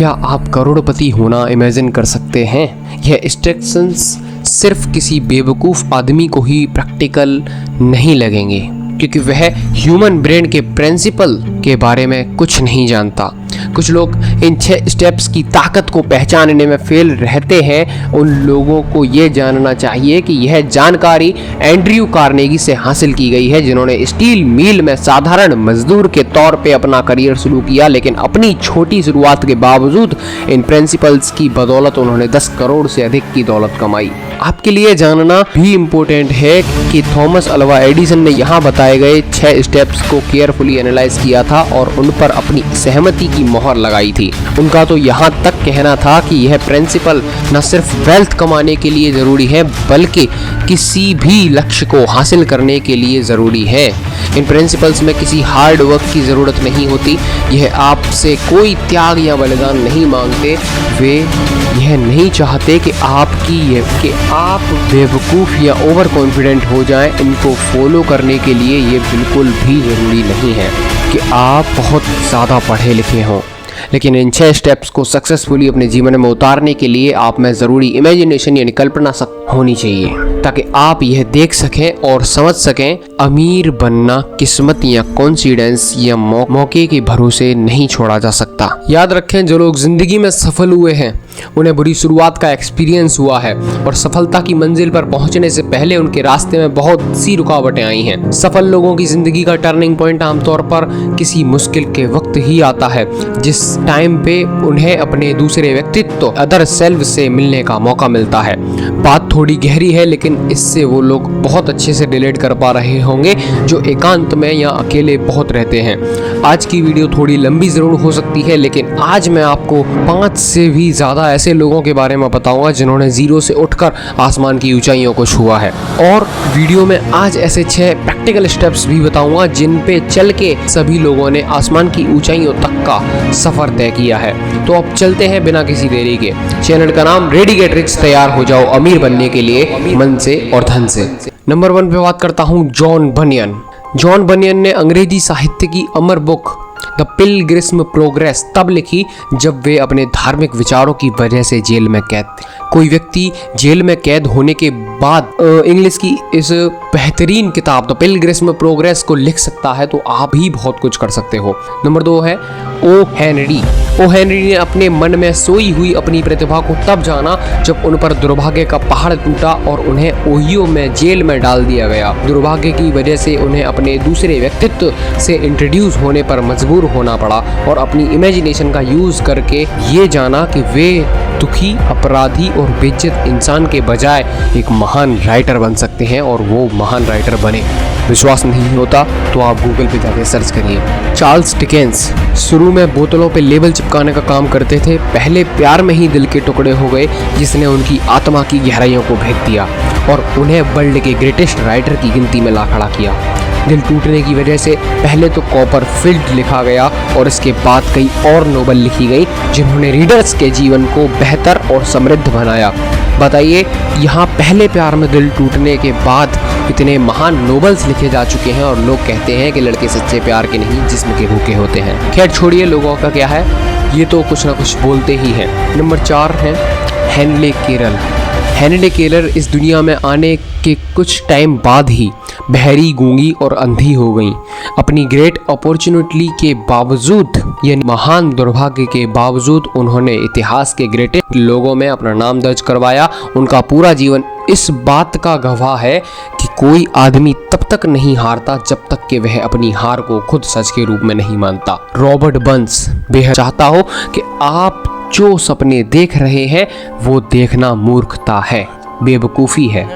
क्या आप करोड़पति होना इमेजिन कर सकते हैं? यह इंस्ट्रक्शंस सिर्फ किसी बेवकूफ़ आदमी को ही प्रैक्टिकल नहीं लगेंगे, क्योंकि वह ह्यूमन ब्रेन के प्रिंसिपल के बारे में कुछ नहीं जानता। कुछ लोग इन 6 स्टेप्स की ताकत को पहचानने में फेल रहते हैं। उन लोगों को ये जानना चाहिए कि यह जानकारी एंड्रयू कार्नेगी से हासिल की गई है, जिन्होंने स्टील मिल में साधारण मजदूर के तौर पे अपना करियर शुरू किया, लेकिन अपनी छोटी शुरुआत के बावजूद इन प्रिंसिपल्स की बदौलत उन्होंने 10 करोड़ से अधिक की दौलत कमाई। आपके लिए जानना भी इम्पोर्टेंट है कि थॉमस अल्वा एडिसन ने यहाँ बताए गए 6 स्टेप्स को केयरफुली एनालाइज किया था और उन पर अपनी सहमति की मोहर लगाई थी। उनका तो यहाँ तक कहना था कि यह प्रिंसिपल न सिर्फ वेल्थ कमाने के लिए ज़रूरी है, बल्कि किसी भी लक्ष्य को हासिल करने के लिए ज़रूरी है। इन प्रिंसिपल्स में किसी हार्ड वर्क की ज़रूरत नहीं होती। यह आपसे कोई त्याग या बलिदान नहीं मांगते। वे यह नहीं चाहते कि आप बेवकूफ़ या ओवर कॉन्फिडेंट हो जाएं। इनको फॉलो करने के लिए ये बिल्कुल भी ज़रूरी नहीं है कि आप बहुत ज़्यादा पढ़े लिखे हों, लेकिन इन 6 स्टेप्स को सक्सेसफुली अपने जीवन में उतारने के लिए आप में ज़रूरी इमेजिनेशन यानी कल्पना होनी चाहिए, ताकि आप यह देख सकें और समझ सकें अमीर बनना किस्मत या कोइंसिडेंस या मौके के भरोसे नहीं छोड़ा जा सकता। याद रखें, जो लोग जिंदगी में सफल हुए हैं उन्हें बुरी शुरुआत का एक्सपीरियंस हुआ है और सफलता की मंजिल पर पहुंचने से पहले उनके रास्ते में बहुत सी रुकावटें आई हैं। सफल लोगों की जिंदगी का टर्निंग पॉइंट आमतौर पर किसी मुश्किल के वक्त ही आता है, जिस टाइम पे उन्हें अपने दूसरे व्यक्तित्व अदर सेल्फ से मिलने का मौका मिलता है। बात थोड़ी गहरी है, लेकिन इससे वो लोग बहुत अच्छे से रिलेट कर पा रहे होंगे जो एकांत में या अकेले बहुत रहते हैं। आज की वीडियो थोड़ी लंबी ज़रूर हो सकती है, लेकिन आज मैं आपको 5 से भी ज़्यादा ऐसे लोगों के बारे में बताऊंगा जिन्होंने जीरो से उठकर आसमान की ऊंचाइयों को छुआ है। और वीडियो में आज ऐसे 6 प्रैक्टिकल स्टेप्स भी बताऊंगा जिन पे चल के सभी लोगों ने आसमान की ऊंचाइयों तक का सफर तय किया है। तो अब चलते हैं बिना किसी देरी के। चैनल का नाम रेडी गेट रिच, तैयार हो जाओ अमीर बनने के लिए मन से और धन से। नंबर 1 पे बात करता हूँ जॉन बनियन। जॉन बनियन ने अंग्रेजी साहित्य की अमर बुक द पिलग्रिम्स प्रोग्रेस तब लिखी जब वे अपने धार्मिक विचारों की वजह से जेल में कैद थे। कोई व्यक्ति जेल में कैद होने के बाद इंग्लिश की इस बेहतरीन किताब द पिलग्रिम्स प्रोग्रेस को लिख सकता है, तो आप भी बहुत कुछ कर सकते हो। नंबर 2 है ओ हेनरी। ओ हेनरी ने अपने मन में सोई हुई अपनी प्रतिभा को तब जाना जब उन पर दुर्भाग्य का पहाड़ टूटा और उन्हें ओहियो में जेल में डाल दिया गया। दुर्भाग्य की वजह से उन्हें अपने दूसरे व्यक्तित्व से इंट्रोड्यूस होने पर मजबूर होना पड़ा और अपनी इमेजिनेशन का यूज करके ये जाना कि वे दुखी, अपराधी और बेइज्जत इंसान के बजाय एक महान राइटर बन सकते हैं, और वो महान राइटर बने। विश्वास नहीं होता तो आप गूगल पे जाके सर्च करिए। चार्ल्स डिकेंस शुरू में बोतलों पे लेबल चिपकाने का काम करते थे। पहले प्यार में ही दिल के टुकड़े हो गए, जिसने उनकी आत्मा की गहराइयों को भेद दिया और उन्हें वर्ल्ड के ग्रेटेस्ट राइटर की गिनती में ला खड़ा किया। दिल टूटने की वजह से पहले तो कॉपरफील्ड लिखा गया और इसके बाद कई और नोवेल लिखी गई जिन्होंने रीडर्स के जीवन को बेहतर और समृद्ध बनाया। बताइए, यहाँ पहले प्यार में दिल टूटने के बाद इतने महान नोवेल्स लिखे जा चुके हैं और लोग कहते हैं कि लड़के सच्चे प्यार के नहीं जिस्म के भूखे होते हैं। खैर छोड़िए, लोगों का क्या है, ये तो कुछ ना कुछ बोलते ही हैं। नंबर 4 है हेनले केरल। हेनले केरल इस दुनिया में आने के कुछ टाइम बाद ही बहरी, गूंगी और अंधी हो गईं। अपनी ग्रेट अपॉर्चुनिटी के बावजूद यानी महान दुर्भाग्य के बावजूद उन्होंने इतिहास के ग्रेटेस्ट लोगों में अपना नाम दर्ज करवाया। उनका पूरा जीवन इस बात का गवाह है कि कोई आदमी तब तक नहीं हारता जब तक कि वह अपनी हार को खुद सच के रूप में नहीं मानता। रॉबर्ट बर्न्स बेहद चाहता हो कि आप जो सपने देख रहे हैं वो देखना मूर्खता है, बेवकूफ़ी है।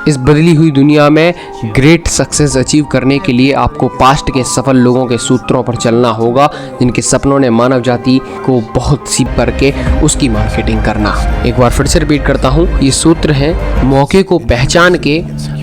इस बदली हुई दुनिया में ग्रेट सक्सेस अचीव करने के लिए आपको पास्ट के सफल लोगों के सूत्रों पर चलना होगा, जिनके सपनों ने मानव जाति को बहुत सी करके उसकी मार्केटिंग करना। एक बार फिर से रिपीट करता हूँ, ये सूत्र हैं मौके को पहचान के,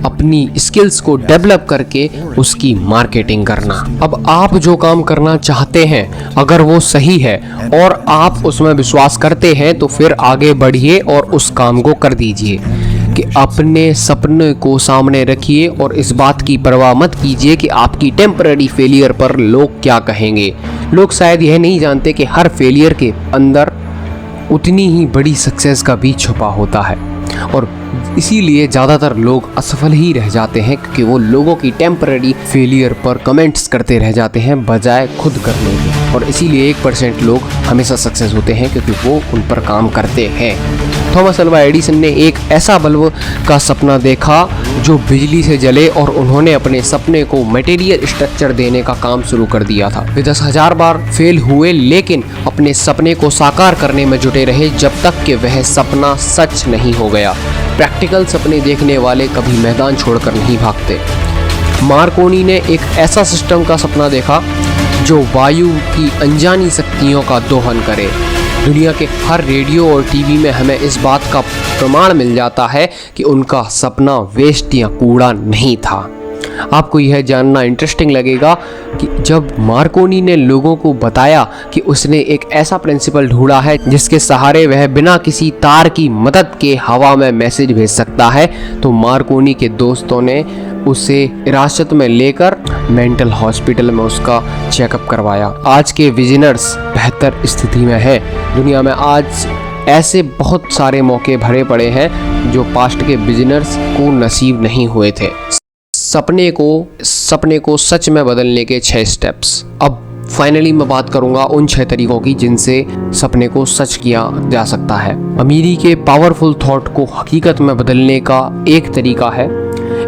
अपनी स्किल्स को डेवलप करके उसकी मार्केटिंग करना। अब आप जो काम करना चाहते हैं अगर वो सही है और आप उसमें विश्वास करते हैं तो फिर आगे बढ़िए और उस काम को कर दीजिए कि अपने सपने को सामने रखिए और इस बात की परवाह मत कीजिए कि आपकी टेम्पररी फेलियर पर लोग क्या कहेंगे। लोग शायद यह नहीं जानते कि हर फेलियर के अंदर उतनी ही बड़ी सक्सेस का बीज छुपा होता है, और इसीलिए ज़्यादातर लोग असफल ही रह जाते हैं क्योंकि वो लोगों की टेम्पररी फेलियर पर कमेंट्स करते रह जाते हैं बजाय खुद करने के। और इसीलिए 1% लोग हमेशा सक्सेस होते हैं क्योंकि वो उन पर काम करते हैं। थॉमस अल्वा एडिसन ने एक ऐसा बल्ब का सपना देखा जो बिजली से जले, और उन्होंने अपने सपने को मटेरियल स्ट्रक्चर देने का काम शुरू कर दिया था। वे 10,000 बार फेल हुए लेकिन अपने सपने को साकार करने में जुटे रहे जब तक कि वह सपना सच नहीं हो गया। प्रैक्टिकल सपने देखने वाले कभी मैदान छोड़कर नहीं भागते। मार्कोनी ने एक ऐसा सिस्टम का सपना देखा जो वायु की अनजानी शक्तियों का दोहन करे। दुनिया के हर रेडियो और टीवी में हमें इस बात का प्रमाण मिल जाता है कि उनका सपना वेस्ट या कूड़ा नहीं था। आपको यह जानना इंटरेस्टिंग लगेगा कि जब मार्कोनी ने लोगों को बताया कि उसने एक ऐसा प्रिंसिपल ढूंढा है जिसके सहारे वह बिना किसी तार की मदद के हवा में मैसेज भेज सकता है, तो मार्कोनी के दोस्तों ने उसे हिरासत में लेकर मेंटल हॉस्पिटल में उसका चेकअप करवाया। आज के विजनर्स बेहतर स्थिति में हैं। दुनिया में आज ऐसे बहुत सारे मौके भरे पड़े हैं जो पास्ट के बिजनर्स को नसीब नहीं हुए थे। सपने को सच में बदलने के 6 स्टेप्स। अब फाइनली मैं बात करूंगा उन 6 तरीकों की जिनसे सपने को सच किया जा सकता है। अमीरी के पावरफुल थॉट को हकीकत में बदलने का एक तरीका है।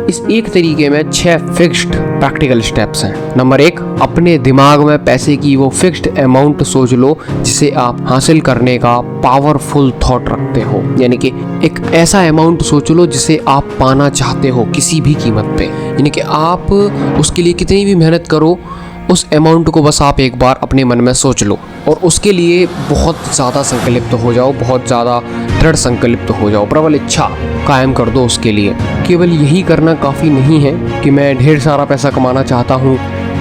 इस एक तरीके में 6 फिक्स्ड प्रैक्टिकल स्टेप्स हैं। नंबर 1, अपने दिमाग में पैसे की वो फिक्स्ड अमाउंट सोच लो जिसे आप हासिल करने का पावरफुल थॉट रखते हो। यानी कि एक ऐसा अमाउंट सोच लो जिसे आप पाना चाहते हो किसी भी कीमत पे। यानी कि आप उसके लिए कितनी भी मेहनत करो, उस अमाउंट को बस आप एक बार अपने मन में सोच लो और उसके लिए बहुत ज़्यादा संकल्पित हो जाओ, बहुत ज़्यादा दृढ़ संकल्पित हो जाओ, प्रबल इच्छा कायम कर दो उसके लिए। केवल यही करना काफ़ी नहीं है कि मैं ढेर सारा पैसा कमाना चाहता हूँ।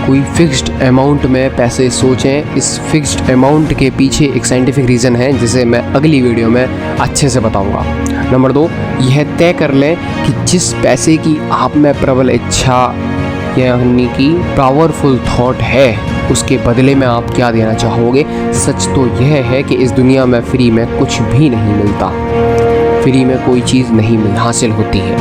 कोई फिक्स्ड अमाउंट में पैसे सोचें। इस फिक्स्ड अमाउंट के पीछे एक साइंटिफिक रीज़न है जिसे मैं अगली वीडियो में अच्छे से बताऊँगा। नंबर 2, यह तय कर लें कि जिस पैसे की आप में प्रबल इच्छा यानी कि पावरफुल थॉट है उसके बदले में आप क्या देना चाहोगे। सच तो यह है कि इस दुनिया में फ्री में कुछ भी नहीं मिलता, फ्री में कोई चीज़ नहीं हासिल होती है।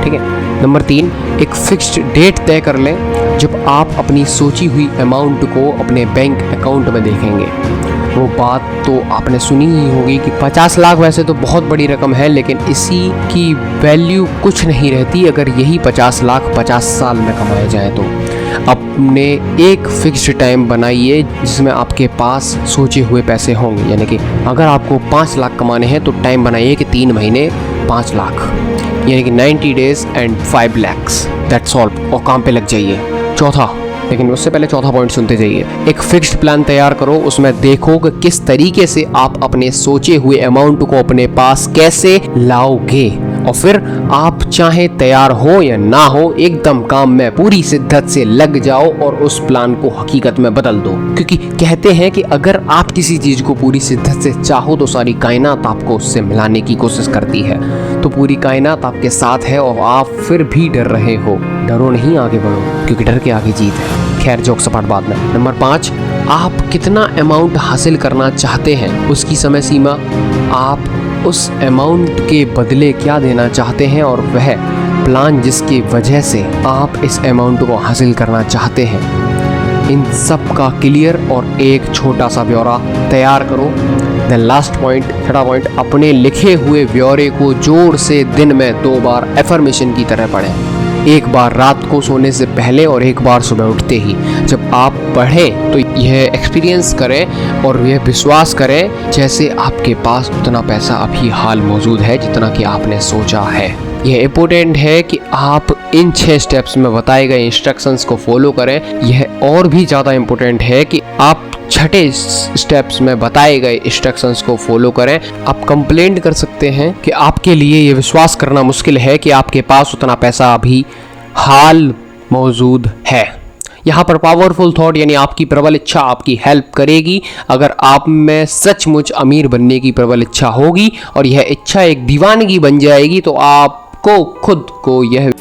ठीक है। नंबर 3, एक फिक्स्ड डेट तय कर लें जब आप अपनी सोची हुई अमाउंट को अपने बैंक अकाउंट में देखेंगे। वो बात तो आपने सुनी ही होगी कि 50 लाख वैसे तो बहुत बड़ी रकम है, लेकिन इसी की वैल्यू कुछ नहीं रहती अगर यही 50 लाख 50 साल में कमाए जाए तो। अपने एक फिक्स्ड टाइम बनाइए जिसमें आपके पास सोचे हुए पैसे होंगे। यानी कि अगर आपको 5 लाख कमाने हैं तो टाइम बनाइए कि 3 महीने 5 लाख, यानी कि 90 days and 5 lakhs, that's all, और काम पे लग जाइए। चौथा, लेकिन उससे पहले चौथा पॉइंट सुनते जाइए। एक फिक्स्ड प्लान तैयार करो, उसमें देखो कि किस तरीके से आप अपने सोचे हुए अमाउंट को अपने पास कैसे लाओगे, और फिर आप चाहे तैयार हो या ना हो एकदम काम में पूरी शिद्दत से लग जाओ और उस प्लान को हकीकत में बदल दो। क्योंकि कहते हैं कि अगर आप किसी चीज को पूरी शिद्दत से चाहो तो सारी कायनात आपको उससे मिलाने की कोशिश करती है। तो पूरी कायनात आपके साथ है और आप फिर भी डर रहे हो, डरो नहीं, आगे बढ़ो, क्योंकि डर के आगे जीत है। खैर, जोक सपाट बाद में। नंबर 5, आप कितना अमाउंट हासिल करना चाहते हैं उसकी समय सीमा, आप उस अमाउंट के बदले क्या देना चाहते हैं और वह प्लान जिसकी वजह से आप इस अमाउंट को हासिल करना चाहते हैं। इन सब का क्लियर और एक छोटा सा ब्यौरा तैयार करो। द लास्ट पॉइंट, छठा पॉइंट, अपने लिखे हुए ब्यौरे को जोर से दिन में 2 बार एफर्मेशन की तरह पढ़ें। एक बार रात को सोने से पहले और एक बार सुबह उठते ही। जब आप पढ़ें तो यह एक्सपीरियंस करें और यह विश्वास करें जैसे आपके पास उतना पैसा अभी हाल मौजूद है जितना कि आपने सोचा है। यह इम्पोर्टेंट है कि आप इन 6 स्टेप्स में बताए गए इंस्ट्रक्शंस को फॉलो करें। यह और भी ज़्यादा इम्पोर्टेंट है कि आप छठे स्टेप्स में बताए गए इंस्ट्रक्शंस को फॉलो करें। आप कंप्लेंट कर सकते हैं कि आपके लिए ये विश्वास करना मुश्किल है कि आपके पास उतना पैसा अभी हाल मौजूद है। यहाँ पर पावरफुल थॉट यानी आपकी प्रबल इच्छा आपकी हेल्प करेगी। अगर आप में सचमुच अमीर बनने की प्रबल इच्छा होगी और यह इच्छा एक दीवानगी बन जाएगी तो आपको खुद को यह